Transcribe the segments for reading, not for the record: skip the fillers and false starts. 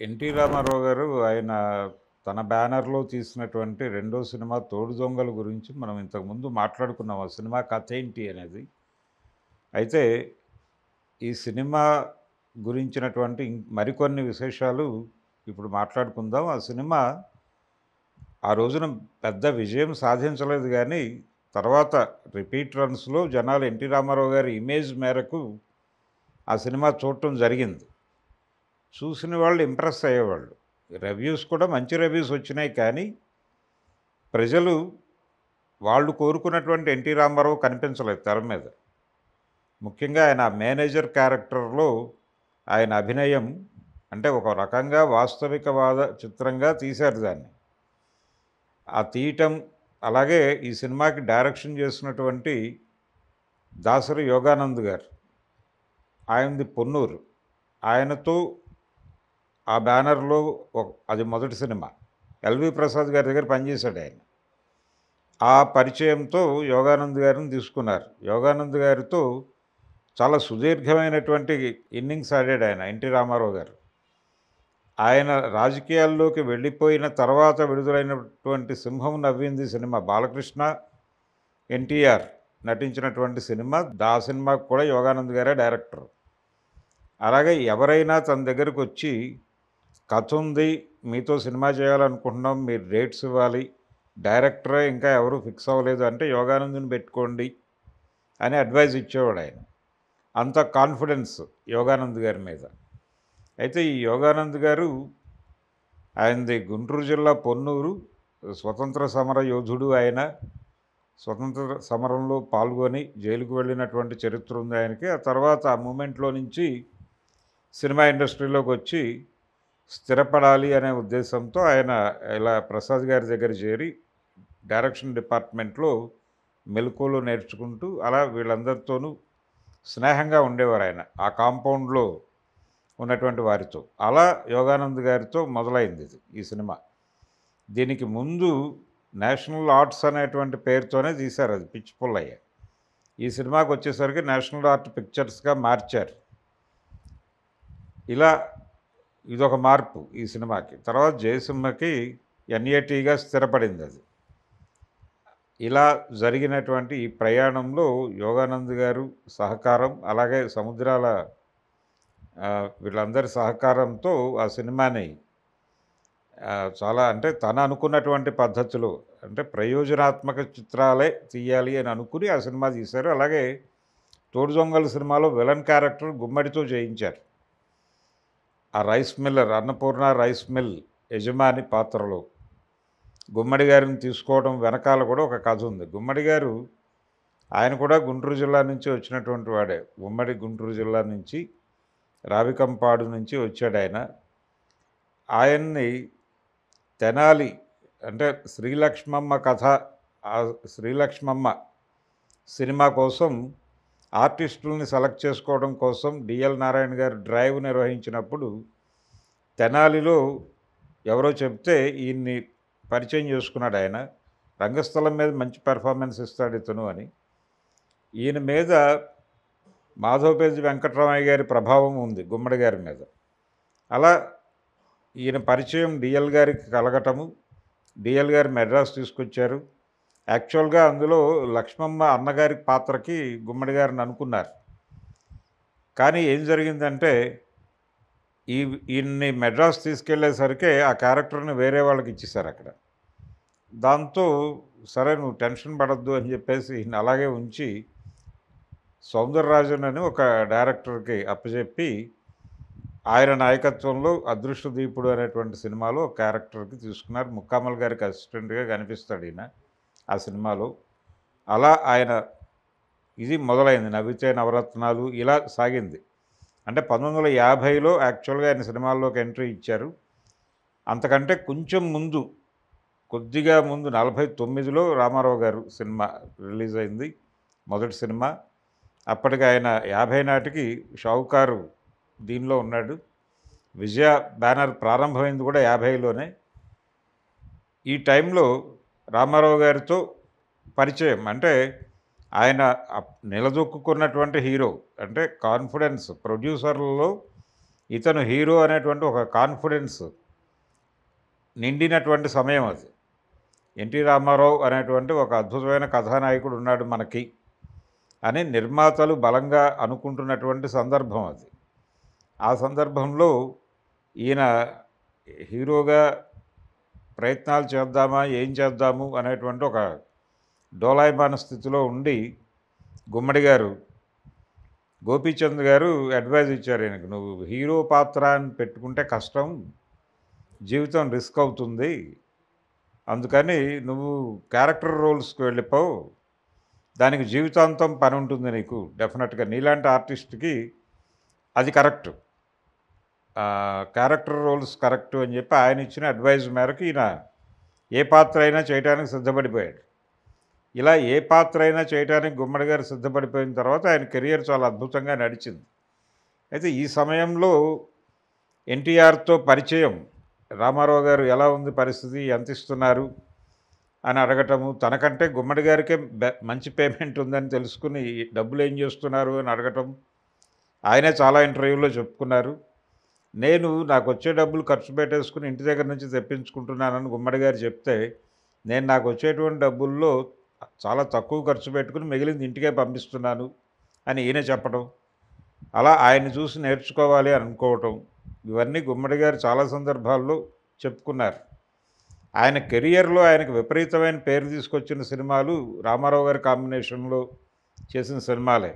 NT Ramarao గారు ఆయన తన బ్యానర్‌లో తీసినటువంటి రెండో సినిమా 'తోడు దొంగలు' గురించి మనం ఇంతకుముందు మాట్లాడుకున్నాం. ఆ సినిమా కథేంటి అనేది. అయితే ఈ సినిమా గురించినటువంటి మరికొన్ని విశేషాలు ఇప్పుడు మాట్లాడుకుందాం. ఆ సినిమా ఆ రోజున పెద్ద విజయం సాధించలేదు గానీ, తర్వాత రిపీట్ రన్స్‌లో జనాలు ఎన్టీ రామారావు గారి ఇమేజ్ మేరకు ఆ సినిమా చూడటం జరిగింది. చూసిన వాళ్ళు ఇంప్రెస్ అయ్యేవాళ్ళు. రివ్యూస్ కూడా మంచి రివ్యూస్ వచ్చినాయి కానీ, ప్రజలు వాళ్ళు కోరుకున్నటువంటి ఎన్టీ రామారావు కనిపించలేదు తెర మీద. ముఖ్యంగా ఆయన మేనేజర్ క్యారెక్టర్‌లో ఆయన అభినయం అంటే ఒక రకంగా వాస్తవికవాద చిత్రంగా తీశారు దాన్ని. ఆ తీయటం అలాగే ఈ సినిమాకి డైరెక్షన్ చేసినటువంటి దాసరి యోగానంద్ గారు. ఆయనది 'పొన్నూరు'. ఆయనతో ఆ బ్యానర్‌లో అది మొదటి సినిమా. ఎల్‌వి ప్రసాద్ గారి దగ్గర పనిచేశాడాయన. ఆ పరిచయంతో యోగానంద్ గారిని తీసుకున్నారు. యోగానంద్ గారితో చాలా సుదీర్ఘమైనటువంటి ఇన్నింగ్స్ ఆడాడాయన ఎన్టీ రామారావు గారు. ఆయన రాజకీయాల్లోకి వెళ్ళిపోయిన తర్వాత విడుదలైనటువంటి 'సింహం నవ్వింది' సినిమా బాలకృష్ణ, ఎన్టీఆర్ నటించినటువంటి సినిమా. ఆ సినిమాకి కూడా యోగానంద్ గారే డైరెక్టర్. అలాగే ఎవరైనా తన దగ్గరకొచ్చి కథుంది, మీతో సినిమా చేయాలనుకుంటున్నాం, మీరు డేట్స్ ఇవ్వాలి, డైరెక్టరే ఇంకా ఎవరు ఫిక్స్ అవ్వలేదు అంటే యోగానంద్‌ని పెట్టుకోండి అని అడ్వైజ్ ఇచ్చేవాడాయన. అంత కాన్ఫిడెన్స్ యోగానంద్ గారి మీద. అయితే ఈ యోగానంద్ గారు ఆయనది గుంటూరు జిల్లా పొన్నూరు. స్వతంత్ర సమర యోధుడు ఆయన. స్వతంత్ర సమరంలో పాల్గొని జైలుకు వెళ్ళినటువంటి చరిత్ర ఉంది ఆయనకి. ఆ తర్వాత ఆ మూమెంట్‌లో నుంచి సినిమా ఇండస్ట్రీలోకొచ్చి స్థిరపడాలి అనే ఉద్దేశంతో ఆయన ఇలా ప్రసాద్ గారి దగ్గర చేరి డైరెక్షన్ డిపార్ట్మెంట్‌లో మెళకువలు నేర్చుకుంటూ అలా వీళ్ళందరితోనూ స్నేహంగా ఉండేవారాయన. ఆ కాంపౌండ్‌లో ఉన్నటువంటి వారితో. అలా యోగానంద్ గారితో మొదలైందిది ఈ సినిమా. దీనికి ముందు నేషనల్ ఆర్ట్స్ అనేటువంటి పేరుతోనే తీశారది 'పిచ్చి పుల్లయ్య'. ఈ సినిమాకొచ్చేసరికి నేషనల్ ఆర్ట్ పిక్చర్స్‌గా మార్చారు. ఇలా ఇదొక మార్పు ఈ సినిమాకి. తర్వాత 'జయసింహకి' ఎన్ఏటీగా స్థిరపడిందది. ఇలా జరిగినటువంటి ఈ ప్రయాణంలో యోగానంద్ గారు సహకారం, అలాగే సముద్రాల వీళ్ళందరి సహకారంతో ఆ సినిమాని చాలా అంటే తను అనుకున్నటువంటి పద్ధతిలో అంటే ప్రయోజనాత్మక చిత్రాలే తీయాలి అని అనుకుని ఆ సినిమా తీశారు. అలాగే 'తోడు దొంగలు' సినిమాలో విలన్ క్యారెక్టర్ గుమ్మడితో చేయించారు. ఆ rice miller Annapurna rice mill యజమాని పాత్రలో గుమ్మడి గారిని తీసుకోవడం వెనకాల కూడా ఒక కథ ఉంది. గుమ్మడి గారు ఆయన కూడా గుంటూరు జిల్లా నుంచి వచ్చినటువంటి వాడే. ఉమ్మడి గుంటూరు జిల్లా నుంచి రావికంపాడు నుంచి వచ్చాడాయన. ఆయన్ని తెనాలి అంటే శ్రీలక్ష్మమ్మ కథ, ఆ శ్రీలక్ష్మమ్మ సినిమా కోసం ఆర్టిస్టులని సెలెక్ట్ చేసుకోవడం కోసం డిఎల్ నారాయణ గారు డ్రైవ్ నిర్వహించినప్పుడు తెనాలిలో ఎవరో చెప్తే ఈయన్ని పరిచయం చేసుకున్నాడు ఆయన. రంగస్థలం మీద మంచి పెర్ఫార్మెన్స్ ఇస్తాడు ఇతను అని. ఈయన మీద మాధవపేజి వెంకటరామయ్య గారి ప్రభావం ఉంది గుమ్మడి గారి మీద. అలా ఈయన పరిచయం డిఎల్ గారికి కలగటము, డిఎల్ గారు మెడ్రాస్ తీసుకొచ్చారు. యాక్చువల్‌గా అందులో లక్ష్మమ్మ అన్నగారి పాత్రకి గుమ్మడి గారిని అనుకున్నారు. కానీ ఏం జరిగిందంటే ఈయన్ని మెడ్రాస్ తీసుకెళ్ళేసరికే ఆ క్యారెక్టర్‌ని వేరే వాళ్ళకి ఇచ్చేసారక్కడ. దాంతో సరే నువ్వు టెన్షన్ పడొద్దు అని చెప్పేసి ఈయన్ని అలాగే ఉంచి సౌందరరాజన్ అని ఒక డైరెక్టర్‌కి అప్పజెప్పి ఆయన నాయకత్వంలో 'అదృష్టదీపుడు' అనేటువంటి సినిమాలో ఒక క్యారెక్టర్‌కి తీసుకున్నారు. ముక్కామల్ గారికి అసిస్టెంట్‌గా కనిపిస్తాడు ఈయన ఆ సినిమాలో. అలా ఆయన ఇది మొదలైంది. 'నవ్వితే నవరత్నాలు' ఇలా సాగింది. అంటే 1950లో యాక్చువల్‌గా ఆయన సినిమాల్లోకి ఎంట్రీ ఇచ్చారు. అంతకంటే కొంచెం ముందు, కొద్దిగా ముందు 49లో రామారావు గారు సినిమా రిలీజ్ అయింది. మొదటి సినిమా. అప్పటికి ఆయన 50 నాటికి 'షావుకారు' దీనిలో ఉన్నాడు. విజయ బ్యానర్ ప్రారంభమైంది కూడా 50లోనే. ఈ టైంలో రామారావు గారితో పరిచయం. అంటే ఆయన నిలదొక్కుకున్నటువంటి హీరో. అంటే కాన్ఫిడెన్స్ ప్రొడ్యూసర్లలో ఇతను హీరో అనేటువంటి ఒక కాన్ఫిడెన్స్ నిండినటువంటి సమయం అది. ఎన్టీ రామారావు అనేటువంటి ఒక అద్భుతమైన కథానాయకుడు ఉన్నాడు మనకి అని నిర్మాతలు బలంగా అనుకుంటున్నటువంటి సందర్భం అది. ఆ సందర్భంలో ఈయన హీరోగా ప్రయత్నాలు చేద్దామా, ఏం చేద్దాము అనేటువంటి ఒక డోలాయమాన స్థితిలో ఉండి గుమ్మడి గారు, గోపీచంద్ గారు అడ్వైజ్ ఇచ్చారు ఈయనకు, నువ్వు హీరో పాత్ర అని పెట్టుకుంటే కష్టం, జీవితం రిస్క్ అవుతుంది, అందుకని నువ్వు క్యారెక్టర్ రోల్స్కి వెళ్ళిపో, దానికి జీవితాంతం పని ఉంటుంది నీకు, డెఫినెట్గా నీలాంటి ఆర్టిస్ట్కి అది కరెక్ట్, క్యారెక్టర్ రోల్స్ కరెక్ట్ అని చెప్పి ఆయన ఇచ్చిన అడ్వైజ్ మేరకు ఈయన ఏ పాత్ర అయినా చేయడానికి సిద్ధపడిపోయాడు. ఇలా ఏ పాత్ర అయినా చేయడానికి గుమ్మడి గారు సిద్ధపడిపోయిన తర్వాత ఆయన కెరియర్ చాలా అద్భుతంగా నడిచింది. అయితే ఈ సమయంలో ఎన్టీఆర్తో పరిచయం, రామారావు గారు ఎలా ఉంది పరిస్థితి, ఎంత ఇస్తున్నారు అని అడగటము, తనకంటే గుమ్మడి గారికే మంచి పేమెంట్ ఉందని తెలుసుకుని డబ్బులు ఏం చేస్తున్నారు అని అడగటం, ఆయనే చాలా ఇంటర్వ్యూలో చెప్పుకున్నారు. నేను నాకు వచ్చే డబ్బులు ఖర్చు పెట్టేసుకుని ఇంటి దగ్గర నుంచి తెప్పించుకుంటున్నానని గుమ్మడి గారు చెప్తే, నేను నాకు వచ్చేటువంటి డబ్బుల్లో చాలా తక్కువ ఖర్చు పెట్టుకుని మిగిలింది ఇంటికే పంపిస్తున్నాను అని ఈయన చెప్పడం, అలా ఆయన్ని చూసి నేర్చుకోవాలి అని అనుకోవటం, ఇవన్నీ గుమ్మడి గారు చాలా సందర్భాల్లో చెప్పుకున్నారు. ఆయన కెరియర్లో ఆయనకు విపరీతమైన పేరు తీసుకొచ్చిన సినిమాలు రామారావు గారి కాంబినేషన్లో చేసిన సినిమాలే.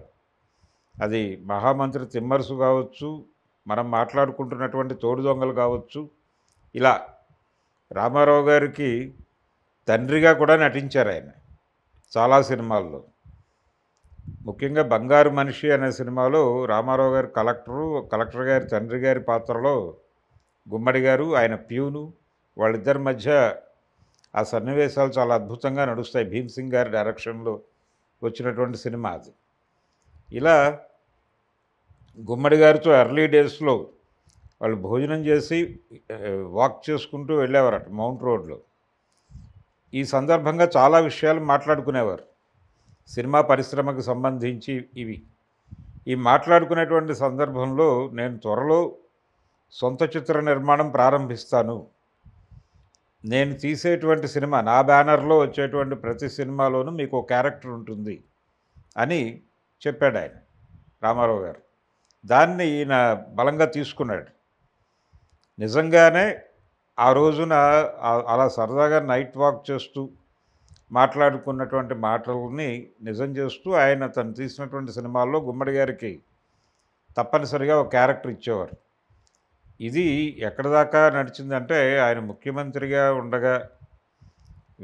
అది మహామంత్రి తిమ్మరుసు కావచ్చు, మనం మాట్లాడుకుంటున్నటువంటి తోడు దొంగలు కావచ్చు, ఇలా రామారావు గారికి తండ్రిగా కూడా నటించారు ఆయన చాలా సినిమాల్లో. ముఖ్యంగా బంగారు మనిషి అనే సినిమాలో రామారావు గారు కలెక్టర్ గారి తండ్రి గారి పాత్రలో గుమ్మడి గారు, ఆయన ప్యూను, వాళ్ళిద్దరి మధ్య ఆ సన్నివేశాలు చాలా అద్భుతంగా నడుస్తాయి. భీమ్సింగ్ గారి డైరెక్షన్లో వచ్చినటువంటి సినిమా అది. ఇలా గుమ్మడి గారితో ఎర్లీ డేస్లో వాళ్ళు భోజనం చేసి వాక్ చేసుకుంటూ వెళ్ళేవారట మౌంట్ రోడ్లో. ఈ సందర్భంగా చాలా విషయాలు మాట్లాడుకునేవారు, సినిమా పరిశ్రమకు సంబంధించి. ఈ మాట్లాడుకునేటువంటి సందర్భంలో, నేను త్వరలో సొంత చిత్ర నిర్మాణం ప్రారంభిస్తాను, నేను తీసేటువంటి సినిమా, నా బ్యానర్లో వచ్చేటువంటి ప్రతి సినిమాలోనూ మీకు క్యారెక్టర్ ఉంటుంది అని చెప్పాడు ఆయన, రామారావు గారు. దాన్ని ఈయన బలంగా తీసుకున్నాడు. నిజంగానే ఆ రోజున అలా సరదాగా నైట్ వాక్ చేస్తూ మాట్లాడుకున్నటువంటి మాటల్ని నిజం చేస్తూ ఆయన తను తీసినటువంటి సినిమాల్లో గుమ్మడి గారికి తప్పనిసరిగా ఒక క్యారెక్టర్ ఇచ్చేవారు. ఇది ఎక్కడి దాకా నడిచిందంటే, ఆయన ముఖ్యమంత్రిగా ఉండగా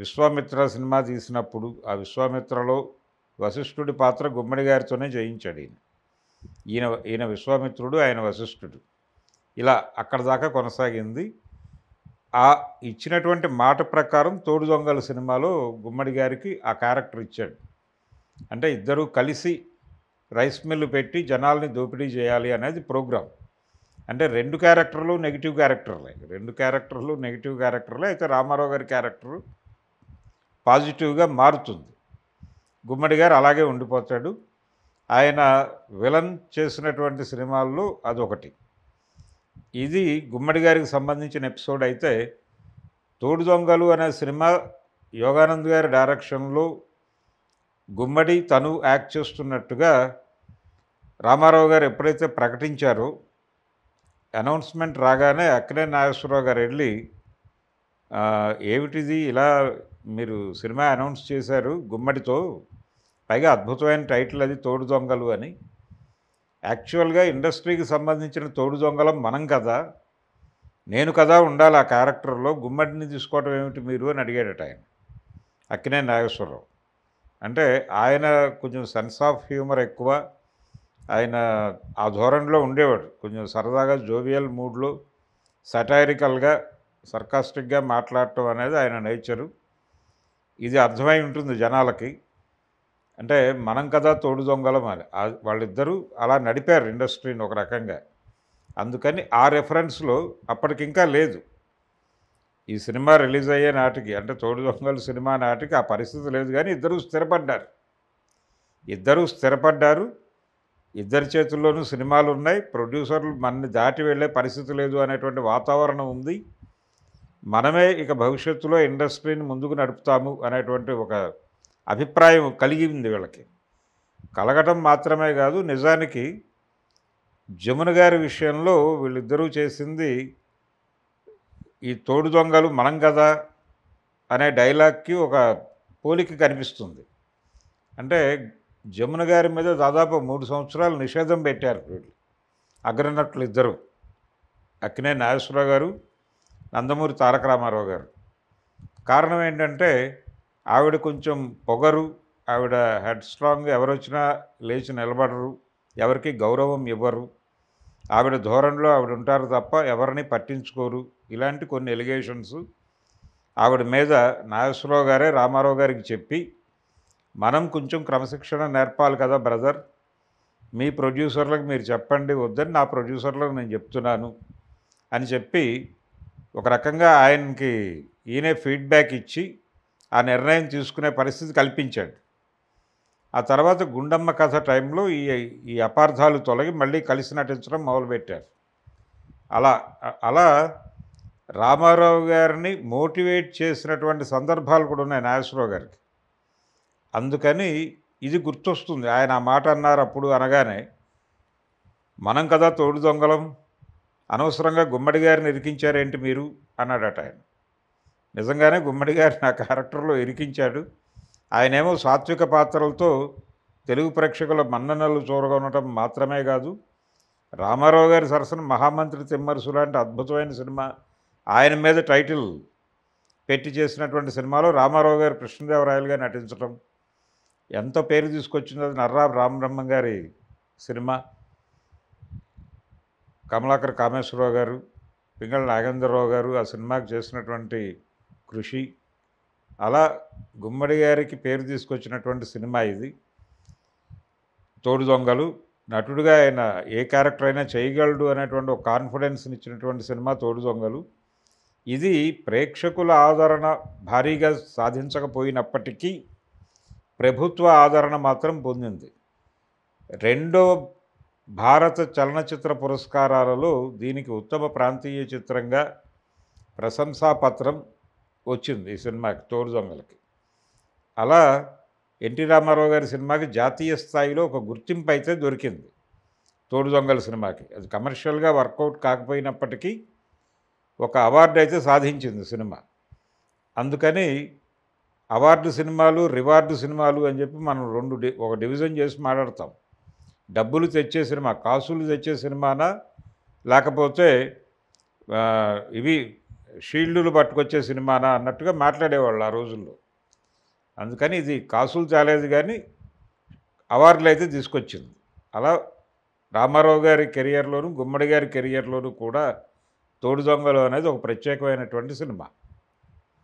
విశ్వామిత్ర సినిమా తీసినప్పుడు ఆ విశ్వామిత్రలో వశిష్ఠుడి పాత్ర గుమ్మడి గారితోనే చేయించాడు ఈయన విశ్వామిత్రుడు, ఆయన వశిష్ఠుడు. ఇలా అక్కడి దాకా కొనసాగింది. ఆ ఇచ్చినటువంటి మాట ప్రకారం తోడు దొంగల సినిమాలో గుమ్మడి గారికి ఆ క్యారెక్టర్ ఇచ్చాడు. అంటే ఇద్దరూ కలిసి రైస్ మిల్లు పెట్టి జనాల్ని దోపిడీ చేయాలి అనేది ప్రోగ్రాం. అంటే రెండు క్యారెక్టర్లు నెగిటివ్ క్యారెక్టర్లే. అయితే రామారావు గారి క్యారెక్టరు పాజిటివ్గా మారుతుంది. గుమ్మడి గారు అలాగే ఉండిపోతాడు. ఆయన విలన్ చేసినటువంటి సినిమాల్లో అదొకటి. ఇది గుమ్మడి గారికి సంబంధించిన ఎపిసోడ్. అయితే తోడు దొంగలు అనే సినిమా యోగానంద్ గారి డైరెక్షన్లో గుమ్మడి తను యాక్ట్ చేస్తున్నట్టుగా రామారావు గారు ఎప్పుడైతే ప్రకటించారో, అనౌన్స్మెంట్ రాగానే అక్కినేని నాగేశ్వరరావు గారు వెళ్ళి, ఏమిటిది ఇలా మీరు సినిమా అనౌన్స్ చేశారు గుమ్మడితో, పైగా అద్భుతమైన టైటిల్ అది తోడు దొంగలు అని, యాక్చువల్గా ఇండస్ట్రీకి సంబంధించిన తోడు దొంగలం మనం కదా, నేను కదా ఉండాలి ఆ క్యారెక్టర్లో, గుమ్మడిని తీసుకోవటం ఏమిటి మీరు అని అడిగాడట ఆయన, అక్కినేని నాగేశ్వరరావు. అంటే ఆయన కొంచెం సెన్స్ ఆఫ్ హ్యూమర్ ఎక్కువ, ఆయన ఆ ధోరణిలో ఉండేవాడు, కొంచెం సరదాగా జోవియల్ మూడ్లో సటైరికల్గా సర్కాస్టిక్గా మాట్లాడటం అనేది ఆయన నేచరు. ఇది అర్థమై ఉంటుంది జనాలకి. అంటే మనం కదా తోడు దొంగలం అని వాళ్ళిద్దరూ అలా నడిపారు ఇండస్ట్రీని ఒక రకంగా. అందుకని ఆ రెఫరెన్స్లో అప్పటికింకా లేదు. ఈ సినిమా రిలీజ్ అయ్యే నాటికి, అంటే తోడు దొంగలు సినిమా నాటికి ఆ పరిస్థితి లేదు. కానీ ఇద్దరూ స్థిరపడ్డారు. ఇద్దరి చేతుల్లోనూ సినిమాలున్నాయి. ప్రొడ్యూసర్లు మనని దాటి వెళ్ళే పరిస్థితి లేదు అనేటువంటి వాతావరణం ఉంది. మనమే ఇక భవిష్యత్తులో ఇండస్ట్రీని ముందుకు నడుపుతాము అనేటువంటి ఒక అభిప్రాయం కలిగింది వీళ్ళకి. కలగటం మాత్రమే కాదు, నిజానికి జమున గారి విషయంలో వీళ్ళిద్దరూ చేసింది ఈ తోడు దొంగలు మనం కదా అనే డైలాగ్‌కి ఒక పోలిక కనిపిస్తుంది. అంటే జమున గారి మీద దాదాపు 3 సంవత్సరాలు నిషేధం పెట్టారు వీళ్ళు. అగ్రనటులు ఇద్దరు. అక్కినేని నాగేశ్వరరావు గారు, నందమూరి తారక రామారావు గారు. కారణం ఏంటంటే ఆవిడ కొంచెం పొగరు, ఆవిడ హెడ్ స్ట్రాంగ్, ఎవరొచ్చినా లేచి నిలబడరు, ఎవరికి గౌరవం ఇవ్వరు, ఆవిడ ధోరణిలో ఆవిడ ఉంటారు తప్ప ఎవరిని పట్టించుకోరు. ఇలాంటి కొన్ని ఎలిగేషన్స్ ఆవిడ మీద నాగేశ్వరరావు గారే రామారావు గారికి చెప్పి, మనం కొంచెం క్రమశిక్షణ నేర్పాలి కదా బ్రదర్, మీ ప్రొడ్యూసర్లకు మీరు చెప్పండి, వద్దని నా ప్రొడ్యూసర్లకు నేను చెప్తున్నాను అని చెప్పి ఒక రకంగా ఆయనకి ఈయనే ఫీడ్బ్యాక్ ఇచ్చి ఆ నిర్ణయం తీసుకునే పరిస్థితి కల్పించాడు. ఆ తర్వాత గుండమ్మ కథ టైంలో ఈ అపార్థాలు తొలగి మళ్ళీ కలిసి నటించడం మొదలుపెట్టారు. అలా అలా రామారావు గారిని మోటివేట్ చేసినటువంటి సందర్భాలు కూడా ఉన్నాయి నాగేశ్వరరావు గారికి. అందుకని ఇది గుర్తొస్తుంది. ఆయన ఆ మాట అన్నారు అప్పుడు అనగానే, మనం కదా తోడు దొంగలం, అనవసరంగా గుమ్మడి గారిని ఇరికించారేంటి మీరు అన్నాడట ఆయన. నిజంగానే గుమ్మడి గారిని ఆ క్యారెక్టర్లో ఇరికించాడు. ఆయనేమో సాత్విక పాత్రలతో తెలుగు ప్రేక్షకుల మన్ననలు చూరగొనటం మాత్రమే కాదు, రామారావు గారి సరసన మహామంత్రి తిమ్మరుసు లాంటి అద్భుతమైన సినిమా, ఆయన మీద టైటిల్ పెట్టి చేసినటువంటి సినిమాలో రామారావు గారు కృష్ణదేవరాయలుగా నటించటం ఎంతో పేరు తీసుకొచ్చింది. అది నర్రా రామబ్రహ్మం గారి సినిమా. కమలాకర్ కామేశ్వరరావు గారు, పింగళ నాగేంద్రరావు గారు ఆ సినిమాకి చేసినటువంటి కృషి, అలా గుమ్మడి గారికి పేరు తీసుకొచ్చినటువంటి సినిమా ఇది తోడు దొంగలు. నటుడిగా ఆయన ఏ క్యారెక్టర్ అయినా చేయగలడు అనేటువంటి ఒక కాన్ఫిడెన్స్ని ఇచ్చినటువంటి సినిమా తోడు దొంగలు. ఇది ప్రేక్షకుల ఆదరణ భారీగా సాధించకపోయినప్పటికీ ప్రభుత్వ ఆదరణ మాత్రం పొందింది. రెండో భారత చలనచిత్ర పురస్కారాలలో దీనికి ఉత్తమ ప్రాంతీయ చిత్రంగా ప్రశంసాపత్రం వచ్చింది ఈ సినిమాకి, తోడు దొంగలకి. అలా ఎన్టీ రామారావు గారి సినిమాకి జాతీయ స్థాయిలో ఒక గుర్తింపు అయితే దొరికింది తోడు దొంగల సినిమాకి. అది కమర్షియల్గా వర్కౌట్ కాకపోయినప్పటికీ ఒక అవార్డు అయితే సాధించింది సినిమా. అందుకని అవార్డు సినిమాలు, రివార్డు సినిమాలు అని చెప్పి మనం ఒక డివిజన్ చేసి మాట్లాడతాం. డబ్బులు తెచ్చే సినిమా, కాసులు తెచ్చే సినిమానా, లేకపోతే ఇవి షీల్డులు పట్టుకొచ్చే సినిమానా అన్నట్టుగా మాట్లాడేవాళ్ళు ఆ రోజుల్లో. అందుకని ఇది కాసులు తేలేదు కానీ అవార్డులు అయితే తీసుకొచ్చింది. అలా రామారావు గారి కెరియర్లోను, గుమ్మడి గారి కెరియర్లోను కూడా తోడు దొంగలు అనేది ఒక ప్రత్యేకమైనటువంటి సినిమా.